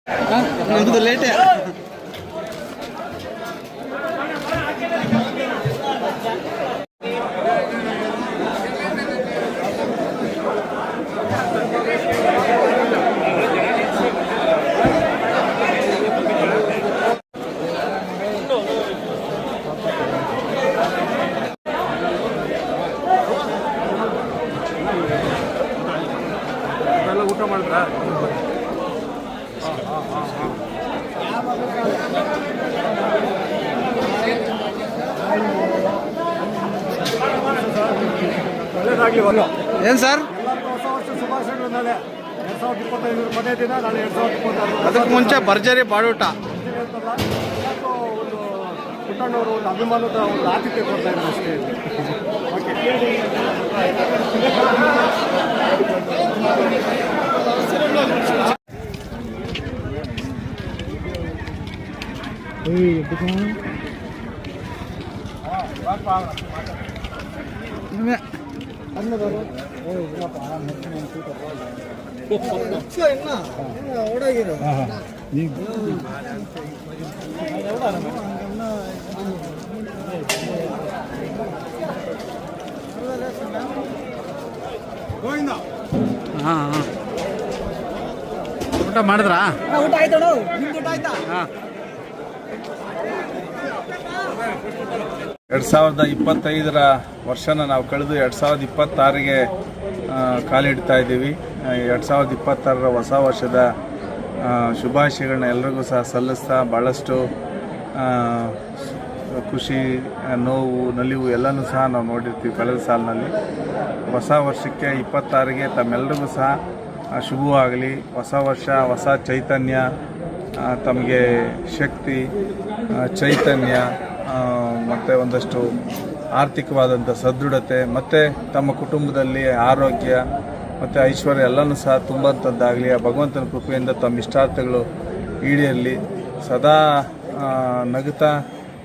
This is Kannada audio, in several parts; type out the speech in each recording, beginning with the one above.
ನಮ್ದು ಲೇಟೇ. ಊಟ ಮಾಡಿದ್ರಾ? ಒಳ್ಳೇದಾಗಲಿ. ಏನು ಸರ್? ಹೊಸ ವರ್ಷ ಶುಭಾಶಯಗಳು. ನಾಳೆ 2025 ಕೊನೆ ದಿನ. ನಾಳೆ 2026. ಅದಕ್ಕೆ ಮುಂಚೆ ಭರ್ಜರಿ ಬಾಡೂಟ ಅಂತಲ್ಲ, ಒಂದು ಪುಟ್ಟಣ್ಣವರು ಒಂದು ಅಭಿಮಾನದ ಒಂದು ಆತಿಥ್ಯ ಕೊಡ್ತಾ ಇದ್ದಾರೆ ಅಷ್ಟೇ. ಊಟ ಮಾಡಿದ್ರಾ? ಊಟ ಆಯ್ತು. ನಿಮ್ದು ಊಟ ಆಯ್ತಾ? 2025ರ ವರ್ಷನ ನಾವು ಕಳೆದು 2026ಗೆ ಕಾಲಿಡ್ತಾ ಇದ್ದೀವಿ. 2026ರ ಹೊಸ ವರ್ಷದ ಶುಭಾಶಯಗಳನ್ನ ಎಲ್ರಿಗೂ ಸಹ ಸಲ್ಲಿಸ್ತಾ, ಭಾಳಷ್ಟು ಖುಷಿ, ನೋವು, ನಲಿವು ಎಲ್ಲನೂ ಸಹ ನಾವು ನೋಡಿರ್ತೀವಿ ಕಳೆದ ಸಾಲಿನಲ್ಲಿ. ಹೊಸ ವರ್ಷಕ್ಕೆ 26ಗೆ ತಮ್ಮೆಲ್ಲರಿಗೂ ಸಹ ಶುಭವಾಗಲಿ. ಹೊಸ ವರ್ಷ, ಹೊಸ ಚೈತನ್ಯ, ತಮಗೆ ಶಕ್ತಿ, ಚೈತನ್ಯ, ಮತ್ತು ಒಂದಷ್ಟು ಆರ್ಥಿಕವಾದಂಥ ಸದೃಢತೆ, ಮತ್ತು ತಮ್ಮ ಕುಟುಂಬದಲ್ಲಿ ಆರೋಗ್ಯ ಮತ್ತು ಐಶ್ವರ್ಯ ಎಲ್ಲನೂ ಸಹ ತುಂಬಂಥದ್ದಾಗಲಿ. ಆ ಭಗವಂತನ ಕೃಪೆಯಿಂದ ತಮ್ಮ ಇಷ್ಟಾರ್ಥಗಳು ಈಡೇರಲಿ. ಸದಾ ನಗುತ್ತಾ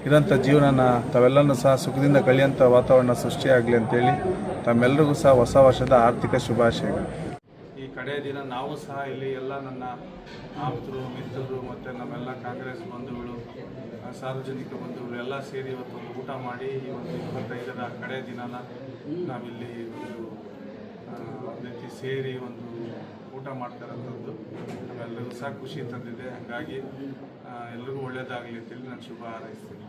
ಇರೋಂಥ ಜೀವನನ ತಾವೆಲ್ಲನೂ ಸಹ ಸುಖದಿಂದ ಕಳೆಯೋಂಥ ವಾತಾವರಣ ಸೃಷ್ಟಿಯಾಗಲಿ ಅಂತೇಳಿ ತಮ್ಮೆಲ್ಲರಿಗೂ ಸಹ ಹೊಸ ವರ್ಷದ ಆರ್ಥಿಕ ಶುಭಾಶಯಗಳು. ಈ ಕಡೆಯ ದಿನ ನಾವು ಸಹ ಇಲ್ಲಿ ಎಲ್ಲ ನನ್ನ ಆಪ್ತರು, ಮಿತ್ರರು ಮತ್ತು ನಮ್ಮೆಲ್ಲ ಕಾಂಗ್ರೆಸ್ ಬಂಧುಗಳು, ಸಾರ್ವಜನಿಕ ಬಂಧುಗಳು ಎಲ್ಲ ಸೇರಿ ಇವತ್ತು ಒಂದು ಊಟ ಮಾಡಿ ಈ ಒಂದು 25ರ ಕಡೆಯ ದಿನನ ನಾವಿಲ್ಲಿ ಒಂದು ರೀತಿ ಸೇರಿ ಒಂದು ಊಟ ಮಾಡ್ತಾರಂಥದ್ದು ನಮ್ಮೆಲ್ಲರಿಗೂ ಸಹ ಖುಷಿ ತಂದಿದೆ. ಹಾಗಾಗಿ ಎಲ್ರಿಗೂ ಒಳ್ಳೆಯದಾಗಲಿ ಅಂತೇಳಿ ನಾನು ಶುಭ ಹಾರೈಸ್ತೀನಿ.